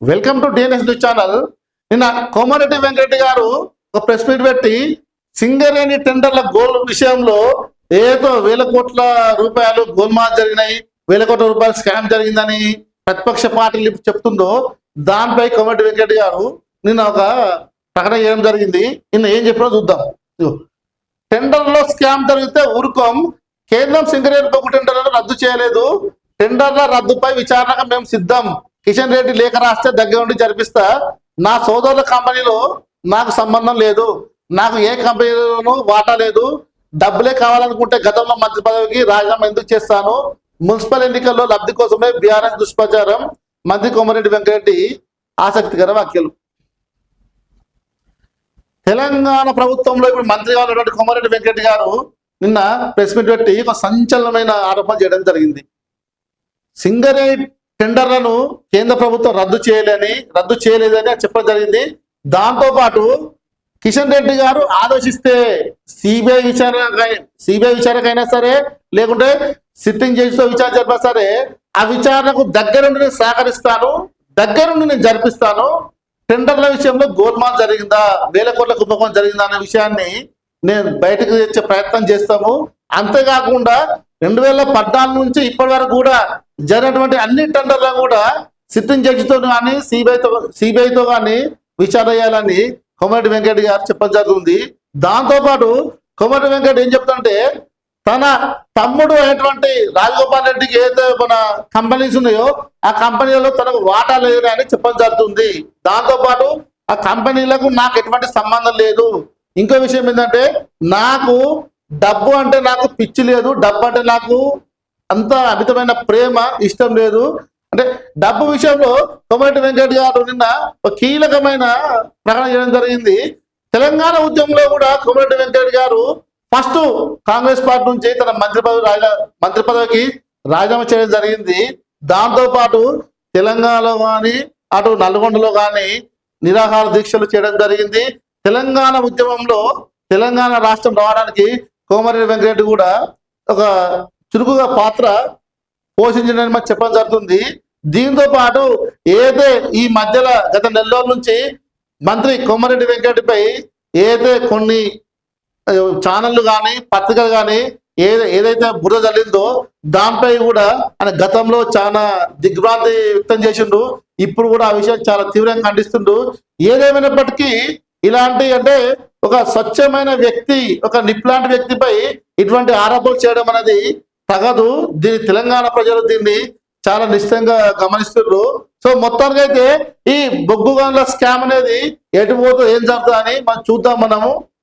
Welcome to DNS news channel. నిన్న కోమారెడ్డి వెంకరెడ్డి గారు ఒక ప్రెస్ మీట్ పెట్టి సింగరేణి టెండర్ల గోల్ విషయంలో ఏదో వేల కోట్ల రూపాయలు గోల్మాల్ జరిగినాయి, వేల కోట్ల రూపాయలు స్కామ్ జరిగిందని ప్రతిపక్ష పార్టీలు చెప్తుందో దానిపై కోమారెడ్డి వెంకరెడ్డి గారు నిన్న ఒక ప్రకటన చేయడం జరిగింది. నిన్న ఏం చెప్పినా చూద్దాం. టెండర్లో స్కామ్ జరిగితే ఊరుకోం, కేంద్రం సింగరేణి బొగ్గు టెండర్లను రద్దు చేయలేదు, టెండర్ల రద్దుపై విచారణకు మేము సిద్ధం, కిషన్ రెడ్డి లేఖ రాస్తే దగ్గర నుండి జరిపిస్తా, నా సోదరుల కంపెనీలో నాకు సంబంధం లేదు, నాకు ఏ కంపెనీలోనూ వాటా లేదు, డబ్బులే కావాలనుకుంటే గతంలో మంత్రి పదవికి రాజీనామా ఎందుకు చేస్తాను, మున్సిపల్ ఎన్నికల్లో లబ్ధి కోసమే బీఆర్ఎస్ దుష్ప్రచారం. మంత్రి కోమరెడ్డి వెంకరెడ్డి ఆసక్తికర వ్యాఖ్యలు. తెలంగాణ ప్రభుత్వంలో ఇప్పుడు మంత్రిగా ఉన్నటువంటి కోమరెడ్డి వెంకరెడ్డి గారు నిన్న ప్రెస్ మీట్ పెట్టి ఒక సంచలనమైన ఆరోపణ చేయడం జరిగింది. సింగరేణి టెండర్లను కేంద్ర ప్రభుత్వం రద్దు చేయలేదని చెప్పడం జరిగింది. దాంతో పాటు కిషన్ రెడ్డి గారు ఆలోచిస్తే సిబిఐ విచారణకైనా సరే, లేకుంటే సిట్టింగ్ జడ్జితో విచారణ జరిపినా సరే, ఆ విచారణకు దగ్గరుండి నేను సహకరిస్తాను, దగ్గరుండి నేను జరిపిస్తాను, టెండర్ల విషయంలో గోల్మాల్ జరిగిందా, వేల కోట్ల కుంభకోణం జరిగిందా అనే విషయాన్ని నేను బయటకు తెచ్చే ప్రయత్నం చేస్తాము. అంతేకాకుండా 2014 నుంచి ఇప్పటి వరకు కూడా జరిగినటువంటి అన్ని టెండర్లను కూడా సిట్టింగ్ జడ్జితో కానీ సిబిఐతో కానీ విచారణ చేయాలని కోమరెడ్డి వెంకరెడ్డి గారు చెప్పడం జరుగుతుంది. దాంతోపాటు కోమరెడ్డి వెంకరెడ్డి ఏం చెప్తుంటే, తన తమ్ముడు అయినటువంటి రాజగోపాల్ రెడ్డికి ఏదైతే మన కంపెనీస్ ఉన్నాయో ఆ కంపెనీలలో తనకు వాటా లేదు అని చెప్పడం జరుగుతుంది. దాంతోపాటు ఆ కంపెనీలకు నాకు ఎటువంటి సంబంధం లేదు. ఇంకో విషయం ఏంటంటే, నాకు డబ్బు అంటే నాకు పిచ్చి లేదు, డబ్బు అంటే నాకు అంత అమితమైన ప్రేమ ఇష్టం లేదు. అంటే డబ్బు విషయంలో కోమరెడ్డి వెంకరెడ్డి గారు నిన్న ఒక కీలకమైన ప్రకటన చేయడం జరిగింది. తెలంగాణ ఉద్యమంలో కూడా కోమరెడ్డి వెంకరెడ్డి గారు ఫస్ట్ కాంగ్రెస్ పార్టీ నుంచి తన మంత్రి పదవికి రాజీనామా చేయడం జరిగింది. దాంతోపాటు తెలంగాణలో కానీ అటు నల్గొండలో కానీ నిరాహార దీక్షలు చేయడం జరిగింది. తెలంగాణ ఉద్యమంలో తెలంగాణ రాష్ట్రం రావడానికి కోమరెడ్డి వెంకరెడ్డి కూడా ఒక చురుకుగా పాత్ర పోషించడానికి మనకు చెప్పడం జరుగుతుంది. దీంతో పాటు ఏదైతే ఈ మధ్యలో గత నెల రోజుల నుంచి మంత్రి కోమరెడ్డి వెంకరెడ్డిపై ఏదైతే కొన్ని ఛానళ్ళు కానీ పత్రికలు కానీ ఏదైతే బురద జల్లిందో దానిపై కూడా ఆయన గతంలో చాలా దిగ్భ్రాంతి వ్యక్తం చేసిండు. ఇప్పుడు కూడా ఆ విషయం చాలా తీవ్రంగా ఖండిస్తుండు. ఏదేమైనప్పటికీ ఇలాంటి అంటే ఒక స్వచ్ఛమైన వ్యక్తి, ఒక నిప్లాంటి వ్యక్తిపై ఇటువంటి ఆరోపణలు చేయడం అనేది తగదు. దీని తెలంగాణ ప్రజలు దీన్ని చాలా నిశ్చితంగా గమనిస్తున్నారు. సో మొత్తానికి అయితే ఈ బొగ్గు గనుల స్కామ్ అనేది ఎటు పోతే ఏం జరుగుతుంది అని మనం చూద్దాం. మనము